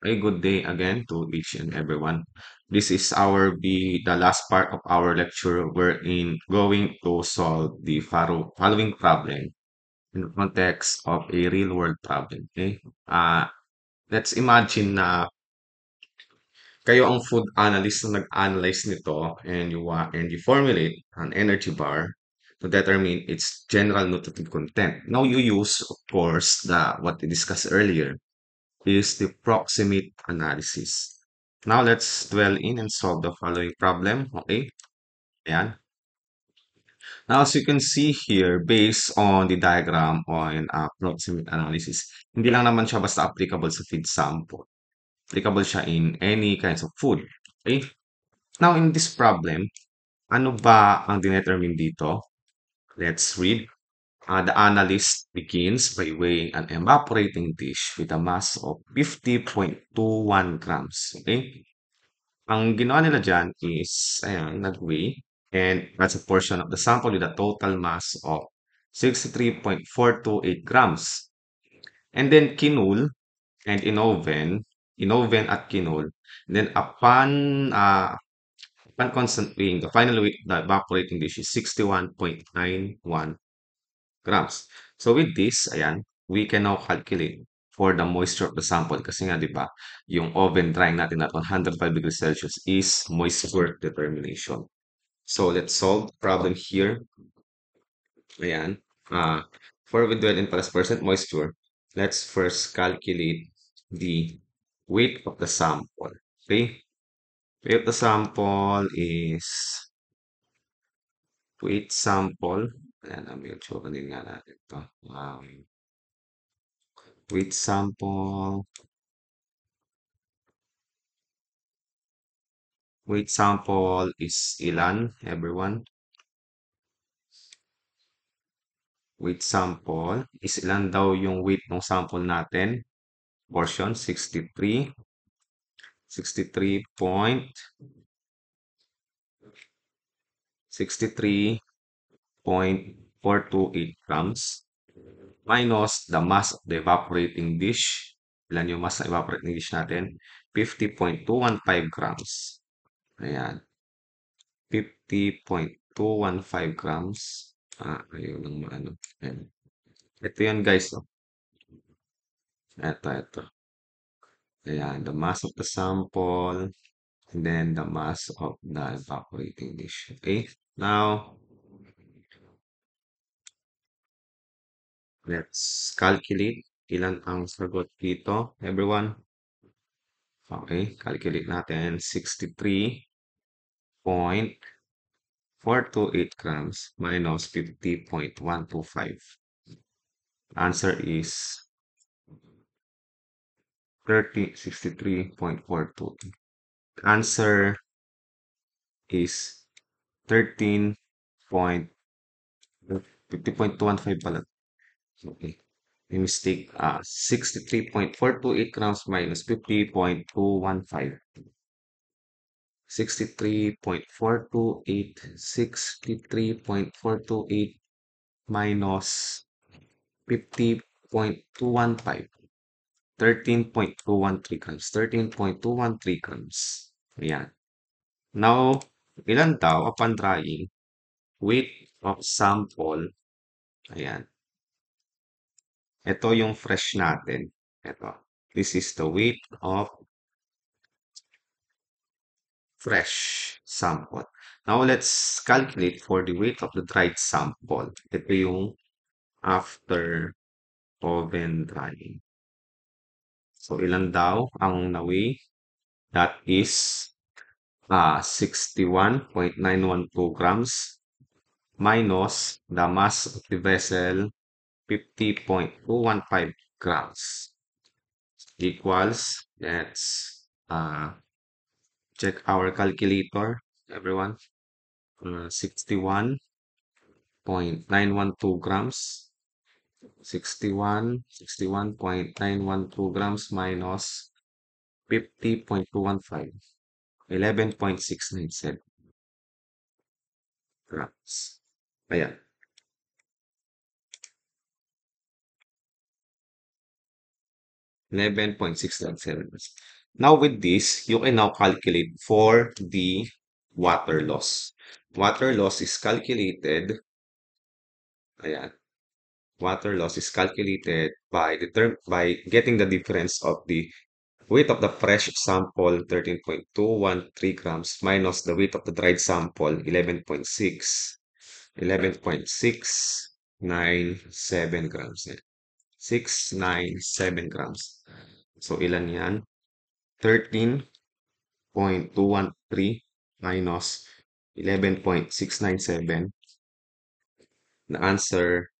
A good day again to each and everyone. This is the last part of our lecture. We're in going to solve the following problem in the context of a real world problem. Okay. Let's imagine na kayo ang food analyst na nag-analyze nito and you formulate an energy bar to determine its general nutritive content. Now you use, of course, the what we discussed earlier is the proximate analysis. Now let's dwell in and solve the following problem. Okay, ayan. Now as you can see here, based on the diagram on proximate analysis, hindi lang naman siya basta applicable sa feed sample. Applicable siya in any kinds of food. Okay? Now in this problem, ano ba ang dinetermine dito? Let's read. The analyst begins by weighing an evaporating dish with a mass of 50.21 grams. Okay? Ang ginawa nila dyan is, ayan, nag-weigh and that's a portion of the sample with a total mass of 63.428 grams. And then kinul and in-oven at kinul. Then upon constant weighing, the final weight, the evaporating dish is 61.91 grams. So with this, ayan, we can now calculate for the moisture of the sample. Kasi nga, di ba, yung oven drying natin at 105 degrees Celsius is moisture determination. So let's solve the problem here. Ayan. For we dwell in percent moisture, let's first calculate the weight of the sample. Okay? Weight of the sample is weight sample. Ayan, medyo kanil nga natin ito. Weight sample. Weight sample is ilan, everyone? Weight sample is ilan daw yung weight ng sample natin? Portion 63. 63.428 grams minus the mass of the evaporating dish. Ilan yung mass ng evaporating dish natin? 50.215 grams. Ayan. 50.215 grams. Ayun lang maano. Ayan. Ito yun guys. Oh. Ito. Ayan, the mass of the sample and then the mass of the evaporating dish. Okay? Now, let's calculate ilan ang sagot dito, everyone. Okay, calculate natin 63.428 grams minus 50.125. Answer is 63.428. Answer is 50.215 pala. Okay. May mistake. 63.428 grams minus 50.215. 63.428. 63.428 minus 50.215. 13.213 grams. 13.213 grams. Ayan. Now, ilan daw upon drying? Weight of sample. Ayan. Ito yung fresh natin. Ito. This is the weight of fresh sample. Now, let's calculate for the weight of the dried sample. Ito yung after oven drying. So, ilan daw ang na-weigh? That is 61.912 grams minus the mass of the vessel 50.215 grams equals, let's check our calculator, everyone. 61.912 grams. 61.912 grams minus 50.215. 11.697 grams. Ayan. 11.697. Now with this, you can now calculate for the water loss. Water loss is calculated, ayan, water loss is calculated by by getting the difference of the weight of the fresh sample 13.213 grams minus the weight of the dried sample 11.697 grams. 697 grams. So ilan yan? 13.213 minus 11.697. The answer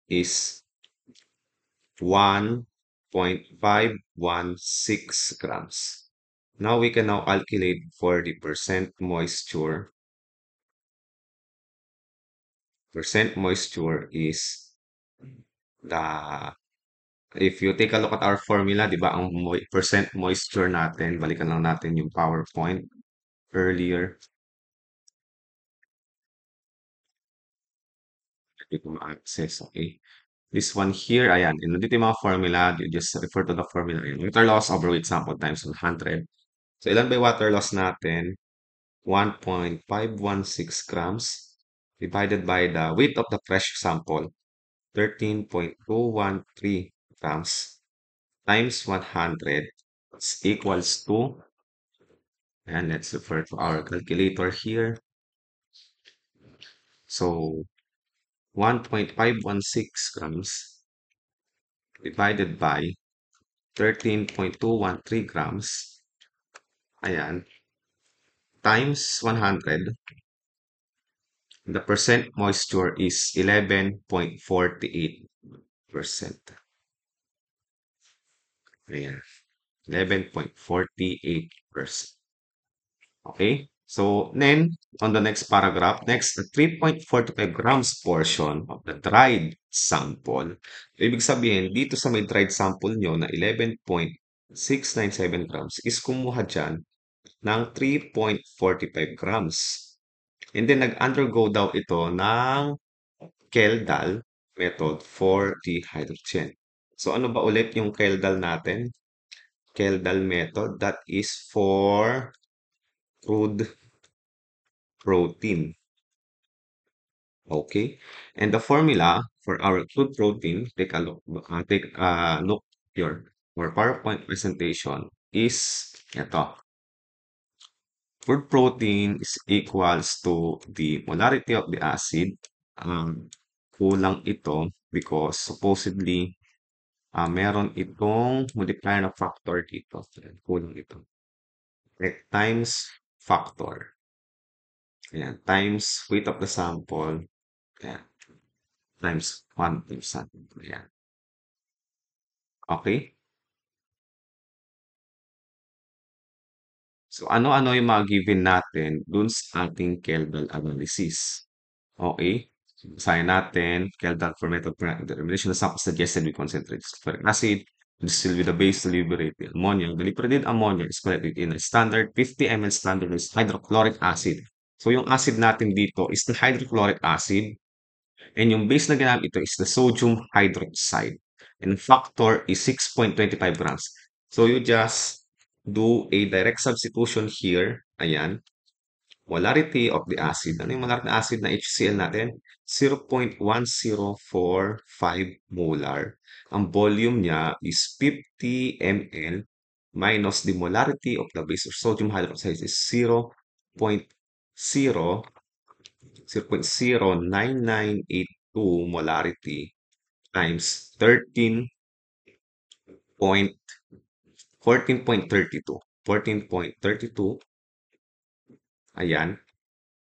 is 1.516 grams. Now we can now calculate for the percent moisture. Percent moisture is the, if you take a look at our formula, di ba, ang percent moisture natin, balikan lang natin yung PowerPoint earlier. Hindi ko ma-access, okay? This one here, ayan, nandito yung mga formula, you just refer to the formula. Water loss over weight sample times 100. So, ilan ba yung water loss natin? 1.516 grams divided by the weight of the fresh sample, 13.213 grams times 100 is equals to, and let's refer to our calculator here. So, 1.516 grams divided by 13.213 grams, ayan, times 100, the percent moisture is 11.48%. Ayan, 11.48%. Okay? So, then, on the next paragraph, next, the 3.45 grams portion of the dried sample. Ibig sabihin, dito sa may dried sample nyo na 11.697 grams is kumuha dyan ng 3.45 grams. And then, nag-undergo daw ito ng Keldal method for the hydrogen. So, ano ba ulit yung Keldal natin? Keldal method, that is for crude protein. Okay? And the formula for our crude protein, take a look here. Our PowerPoint presentation is ito. Crude protein is equals to the molarity of the acid. Kulang ito because supposedly meron itong multiplier na factor dito. Kulang ito. Like times factor. Ayan, times weight of the sample. Ayan, times 1%. Ayan. Okay? So, ano-ano yung mga given natin dun sa ating Kelvin analysis? Okay? So, basahin natin, Kelvin for method for determination of sample suggested with concentrated sulfuric acid. Distilled with a base to liberate the ammonia. The liberated ammonia is collected in a standard 50 ml standardized hydrochloric acid. So, yung acid natin dito is the hydrochloric acid. And yung base na ginamit ito is the sodium hydroxide. And factor is 6.25 grams. So you just do a direct substitution here. Ayan. Molarity of the acid. Ano yung molarity ng acid na HCl natin? 0.1045 molar. Ang volume niya is 50 ml minus the molarity of the base of sodium hydroxide is 0.09982 molarity times 14.32. 14.32, ayan,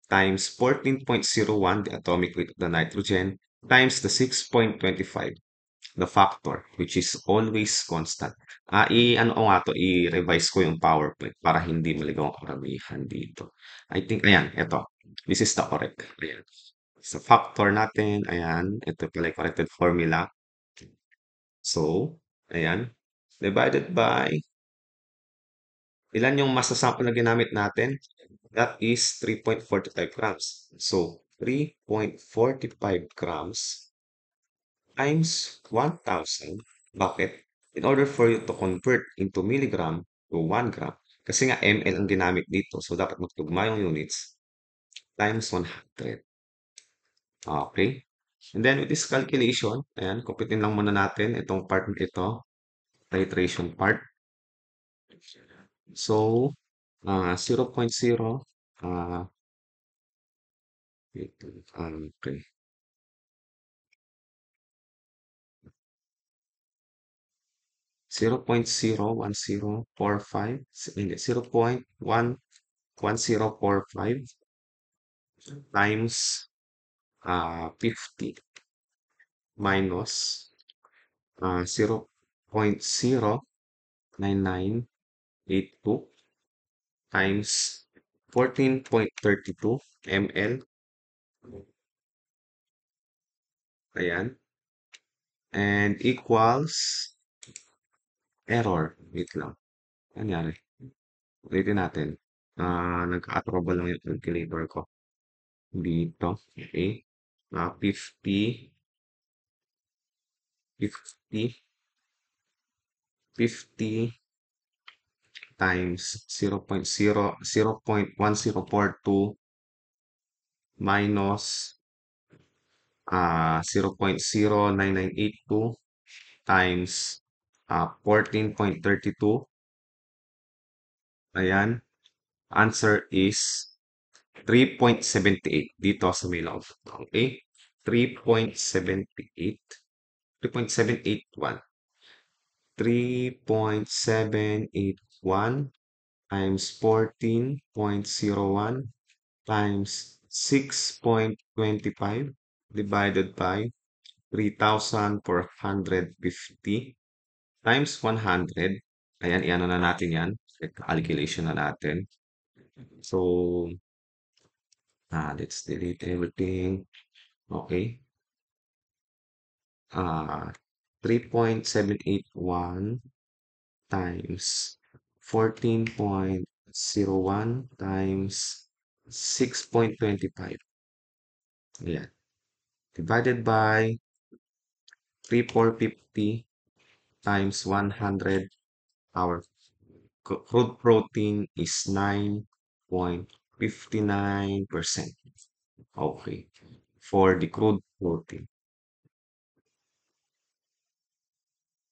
times 14.01, the atomic weight of the nitrogen, times the 6.25, the factor, which is always constant. Ano ko nga to, i-revise ko yung PowerPoint para hindi maligaw ang karamihan dito. I think, ayan, ito. This is the correct. Ayan. Sa factor natin, ayan, ito pala yung corrected formula. So, ayan, divided by, ilan yung mass na sample na ginamit natin? That is 3.45 grams. So, 3.45 grams times 1,000. Bakit? In order for you to convert into milligram to 1 gram, kasi nga ml ang ginamit dito, so dapat magtugma yung units times 100. Okay? And then with this calculation, ayan, kumpitin lang muna natin itong part na ito, titration part. So, 0.0, wait, okay. 0.01045, hindi, 0.11045 times 50 minus 0.09982 times 14.32 ml. Ayan. And equals error. Wait lang. Ano nangyari? Ulitin natin. Nagka-trouble lang yung calculator ko. Dito. Okay. 50, 50, 50 times 0.1042 minus 0.09982 times 14.32. Ayan. Answer is 3.78 dito sa may loob. Okay? 3.78. 3.781. 3.781 times 14.01 times 6.25 divided by 3,450 times 100. Ayan, iano na natin yan. Calculation na natin. So, let's delete everything. Okay. 3.781 times 14.01 times 6.25. Ayan. Divided by 3,450 times 100. Our crude protein is 9.59%. Okay. For the crude protein.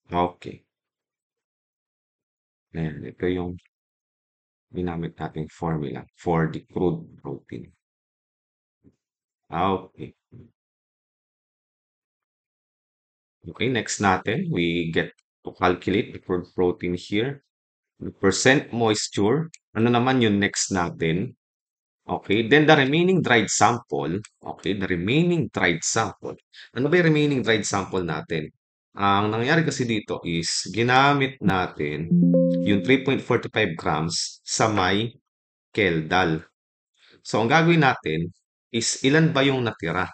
Okay. Ayan. Ito yung ginamit nating formula for the crude protein. Okay. Okay, next natin, we get to calculate the crude protein here. The percent moisture. Ano naman yung next natin? Okay, then the remaining dried sample. Okay, the remaining dried sample. Ano ba yung remaining dried sample natin? Ang nangyari kasi dito is ginamit natin yung 3.45 grams sa may keldal. So, ang gagawin natin is ilan ba yung natira?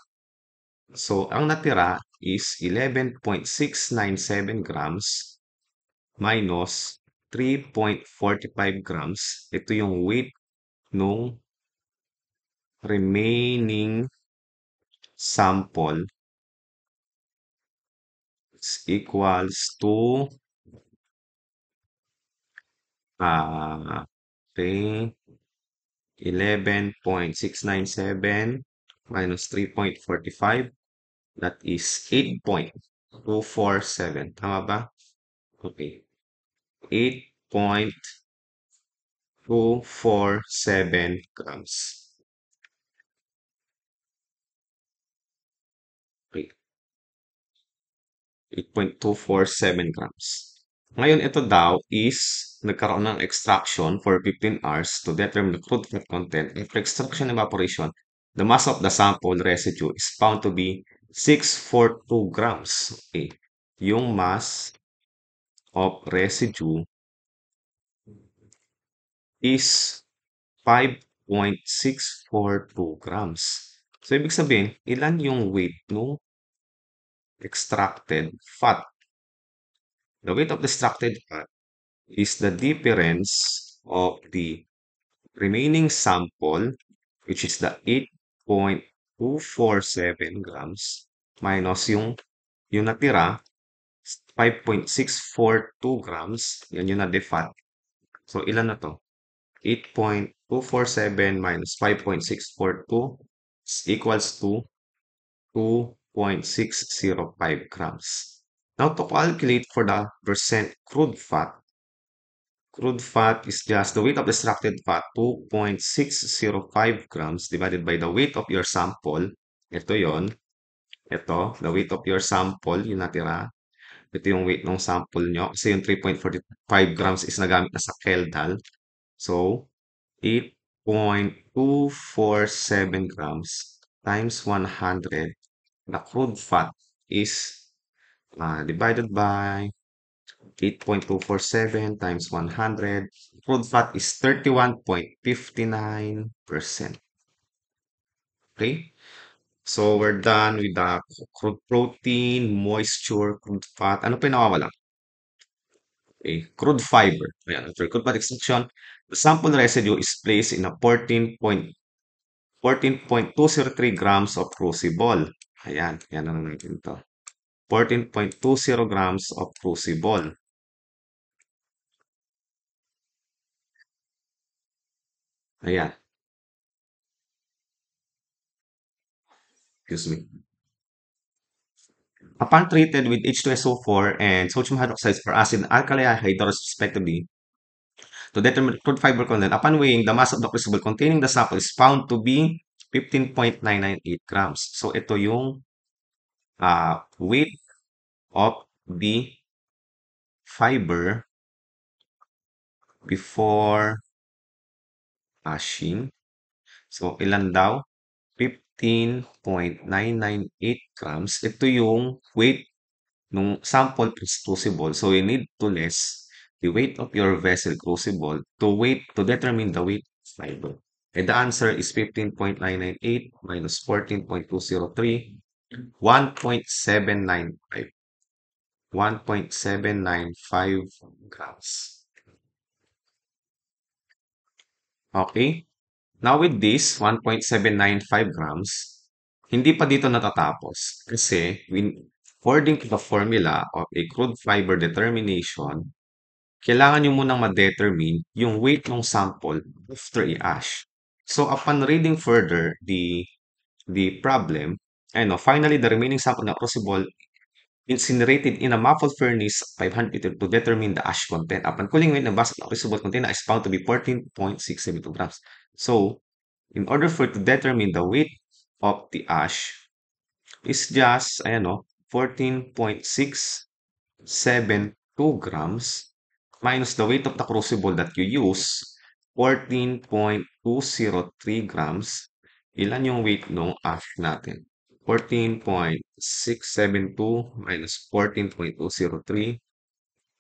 So, ang natira is 11.697 grams minus 3.45 grams. Ito yung weight nung remaining sample is equals to okay, 11.697 minus 3.45. That is 8.247. Tama ba? Okay. 8.247 grams. Okay. 8.247 grams. Ngayon, ito daw is nagkaroon ng extraction for 15 hours to determine the crude fat content. After extraction and evaporation, the mass of the sample residue is found to be 642 grams. Okay. Yung mass of residue is 5.642 grams. So, ibig sabihin, ilan yung weight no extracted fat? The weight of the extracted fat is the difference of the remaining sample, which is the 8.247 grams, minus yung natira, 5.642 grams. Yan yung na-defat. So, ilan na to? 8.247 minus 5.642 equals to 2.605 grams. Now, to calculate for the percent crude fat is just the weight of extracted fat, 2.605 grams divided by the weight of your sample. Ito yon. Ito, the weight of your sample, yung natira. Ito yung weight ng sample nyo. Kasi yung 3.45 grams is nagamit na sa Keldal. So, 8.247 grams times 100. The crude fat is divided by 8.247 times 100. Crude fat is 31.59%. Okay? So, we're done with the crude protein, moisture, crude fat. Ano pa yung nawawala? Okay. Crude fiber. Ayan, after crude fat extraction, the sample residue is placed in a 14.203 grams of crucible. Ayan, yan na natin to. 14.20 grams of crucible. Ayan, excuse me. Upon treated with H2SO4 and sodium hydroxide for acid and alkali hydrous respectively, to determine crude fiber content, upon weighing, the mass of the crucible containing the sample is found to be 15.998 grams. So, ito yung weight of the fiber before ashing. So, ilan daw? 15.998 grams. Ito yung weight nung sample crucible. So, you need to less the weight of your vessel crucible to determine the weight of fiber. And the answer is 15.998 minus 14.203, 1.795. 1.795 grams. Okay? Now with this, 1.795 grams, hindi pa dito natatapos. Kasi, according to the formula of a crude fiber determination, kailangan nyo munang ma-determine yung weight ng sample after i-ash. So, upon reading further the problem, finally, the remaining sample na crucible incinerated in a muffled furnace 500 to determine the ash content. Upon cooling weight ng basket ng crucible container is found to be 14.672 grams. So, in order for it to determine the weight of the ash, is just, 14.672 grams minus the weight of the crucible that you use, 14.203 grams. Ilan yung weight ng ash natin? 14.672 minus 14.203.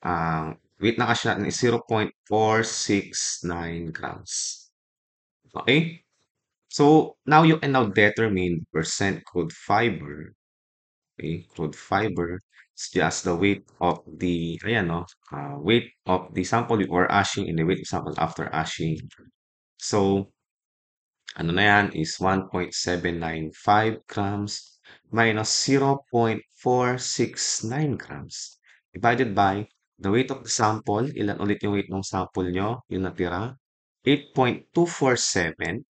Ang weight ng ash natin is 0.469 grams. Okay? So, now you can now determine percent crude fiber. Okay, crude fiber is just the weight of the, weight of the sample before ashing and the weight of sample after ashing. So, ano na yan is 1.795 grams minus 0.469 grams divided by the weight of the sample. Ilan ulit yung weight ng sample nyo? Yung natira? 8.247.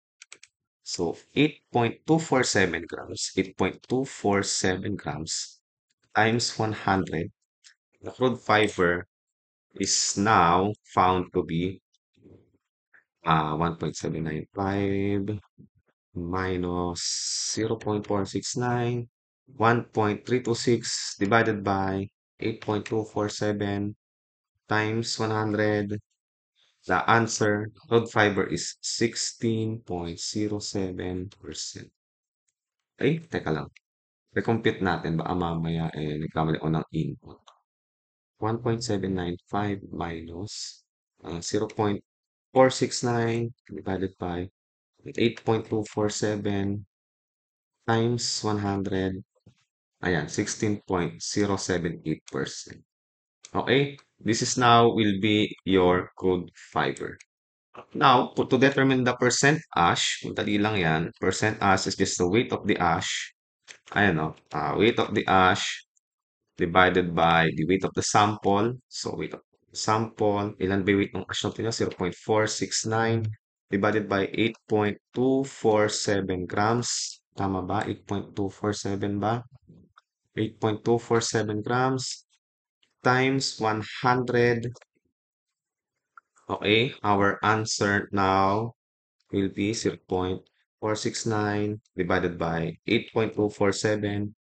So, 8.247 grams, 8.247 grams times 100. The crude fiber is now found to be 1.795 minus 0.469, 1.326 divided by 8.247 times 100. The answer, crude fiber is 16.07%. Ay, teka lang. I-compute natin. Baka mamaya nagkamali ako ng input. 1.795 minus 0.469 divided by 8.247 times 100. Ayan, 16.078%. Okay? This is now will be your crude fiber. Now, to determine the percent ash, dali lang yan. Percent ash is just the weight of the ash. Ayan o, weight of the ash divided by the weight of the sample. So weight of the sample, ilan ba yung weight ng ash natin? 0.469 divided by 8.247 grams. Tama ba? 8.247 ba? 8.247 grams times 100. Okay, our answer now will be 0.469 divided by 8.247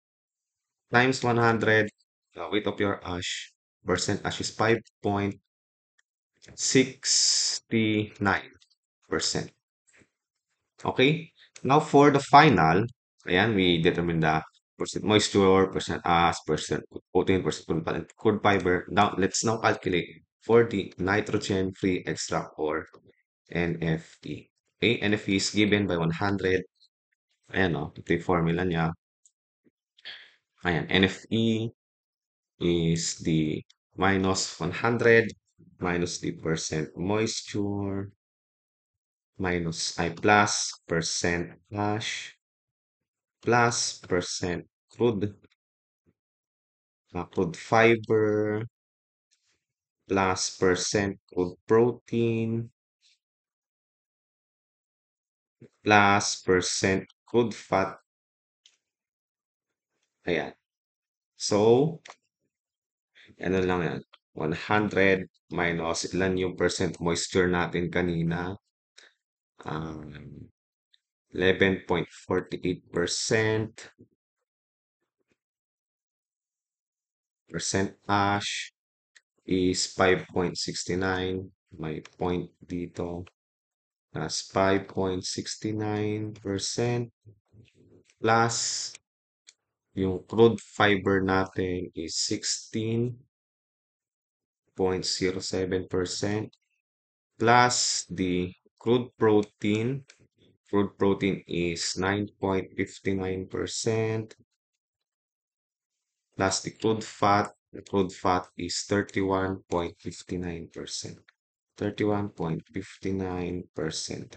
times 100. The weight of your ash, percent ash is 5.69%. Okay? Now for the final, ayan, we determine the percent moisture, percent ash, percent protein, percent crude fiber. Now, let's now calculate for the nitrogen-free extract or NFE. Okay, NFE is given by 100. Ayan o, ito yung formula niya. Ayan, NFE is the minus 100 minus the percent moisture minus I plus percent ash plus percent crude fiber plus percent crude protein plus percent crude fat. Ayan. So, ano lang yan? 100 minus ilan yung percent moisture natin kanina? Um, 11.48% percent ash is 5.69. May point dito. Plus 5.69% plus yung crude fiber natin is 16.07% plus the crude protein. Crude protein is 9.59% plus the crude fat. The crude fat is 31.59%. 31.59%.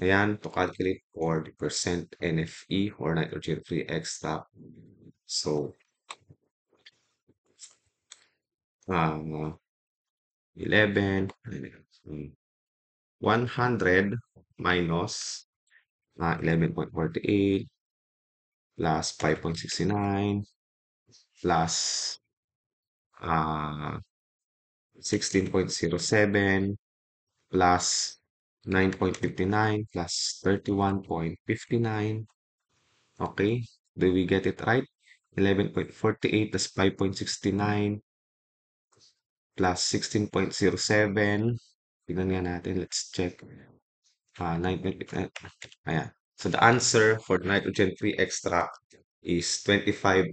Ayan, to calculate for the percent NFE or nitrogen-free extract. So, 11, 100 minus 11.48 plus 5.69 plus 16.07 plus 9.59 plus 31.59. Okay, do we get it right? 11.48 plus 5.69 plus 16.07. Tignan nga natin. Let's check. 9.59. Ayan. So the answer for the nitrogen-free extract is 25.58%.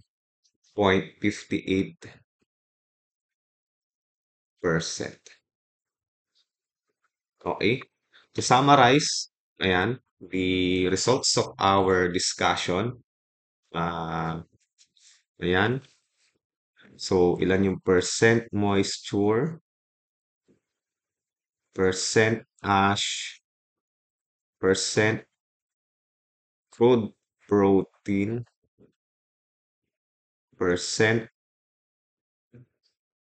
Okay. To summarize, ayan, the results of our discussion. Ayan. So, ilan yung percent moisture, percent ash, percent crude protein, percent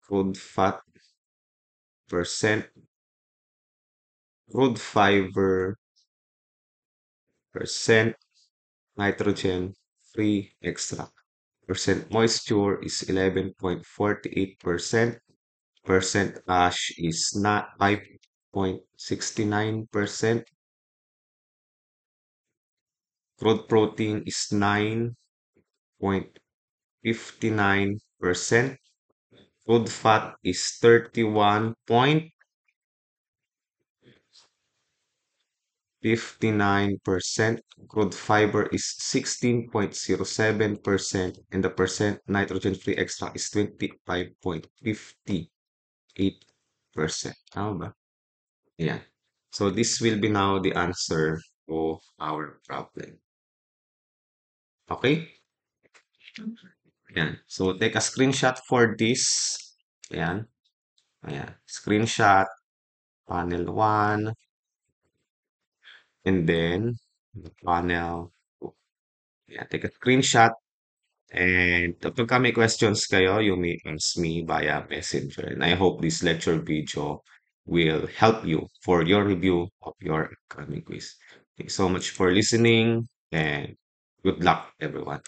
crude fat, percent crude fiber, percent nitrogen free extract. Percent moisture is 11.48%. Percent ash is not 5.69%. Crude protein is 9.59%. Crude fat is 31.59%. Crude fiber is 16.07%. And the percent nitrogen-free extract is 25.58%. Tama ba? Yeah. So this will be now the answer to our problem. Okay? Ayan. So take a screenshot for this. Ayan. Ayan. Screenshot, panel 1, and then panel 2. Ayan. Take a screenshot And kapag may questions kayo, you may ask me via Messenger. And I hope this lecture video will help you for your review of your upcoming quiz. Thanks so much for listening and good luck, everyone.